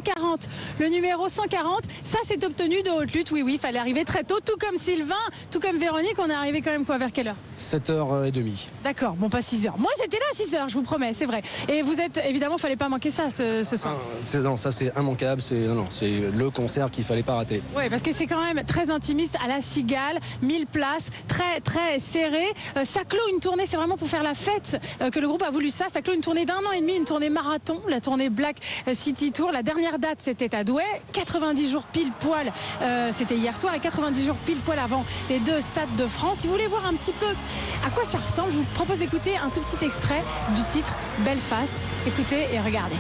140, le numéro 140, ça c'est obtenu de haute lutte, oui, il fallait arriver très tôt, tout comme Sylvain, tout comme Véronique, on est arrivé quand même quoi, vers quelle heure? 7h30. D'accord, bon pas 6h. Moi j'étais là à 6h, je vous promets, c'est vrai. Et vous êtes, évidemment, fallait pas manquer ça ce soir. Non, ça c'est immanquable, c'est le concert qu'il fallait pas rater. Oui, parce que c'est quand même très intimiste à la Cigale, 1000 places, très très serré. Ça clôt une tournée, c'est vraiment pour faire la fête que le groupe a voulu ça. Ça clôt une tournée d'1 an et demi, une tournée marathon, la tournée Black City Tour. La dernière date c'était à Douai, 90 jours pile poil, c'était hier soir, et 90 jours pile poil avant les 2 stades de France. Si vous voulez voir un petit peu à quoi ça ressemble, je vous propose d'écouter un tout petit extrait du titre Belfast. Écoutez et regardez.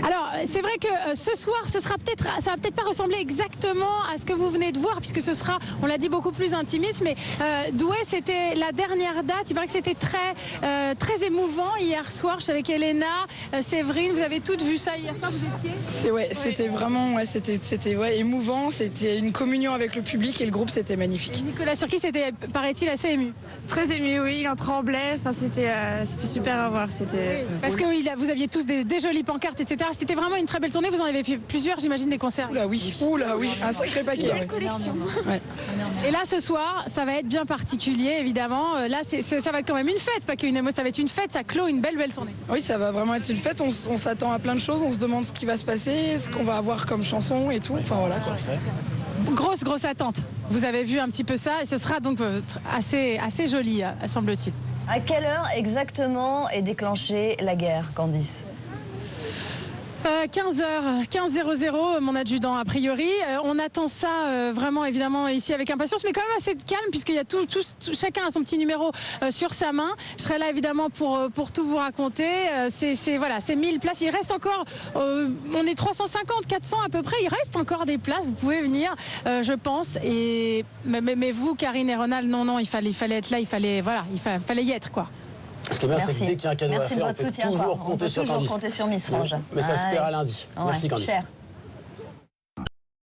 Alors c'est vrai que ce soir ça va peut-être pas ressembler exactement à ce que vous venez de voir, puisque ce sera, on l'a dit, beaucoup plus intimiste, mais Douai c'était la dernière date. Il paraît que c'était très émouvant hier soir. Je suis avec Elena, Séverine, vous avez toutes vu ça hier soir, vous étiez? C'était vraiment émouvant, c'était une communion avec le public et le groupe, c'était magnifique. Et Nicolas Surkis était, paraît-il, assez ému. Très ému, oui, il en tremblait, enfin, c'était super à voir. Parce que vous aviez tous des jolies pancartes, etc. C'était vraiment une très belle tournée, vous en avez fait plusieurs, j'imagine, des concerts. Oula oui, un sacré paquet. Une collection. Ouais. Et là ce soir, ça va être bien particulier, évidemment. Là ça va être quand même une fête, pas qu'une émotion, ça va être une fête, ça clôt une belle tournée. Oui, ça va vraiment être une fête, on s'attend à plein de choses, on se demande ce qui va se passer, ce qu'on va avoir comme chanson et tout, enfin voilà quoi. Grosse attente. Vous avez vu un petit peu ça, et ce sera donc assez joli, semble-t-il. À quelle heure exactement est déclenchée la guerre, Candice? 15h00, mon adjudant a priori. On attend ça vraiment évidemment ici avec impatience, mais quand même assez calme, puisqu'il y a chacun a son petit numéro sur sa main. Je serai là évidemment pour tout vous raconter. C'est 1000 places. Il reste encore, on est 350, 400 à peu près. Il reste encore des places. Vous pouvez venir, je pense. Mais vous, Karine et Ronald, non, il fallait être là. Il fallait y être quoi. Ce qui est bien, c'est que dès qu'il y a un cadeau à faire, on peut toujours compter sur Candice. Miss Frange. Mais ça se paiera lundi. Merci Candice. Cher.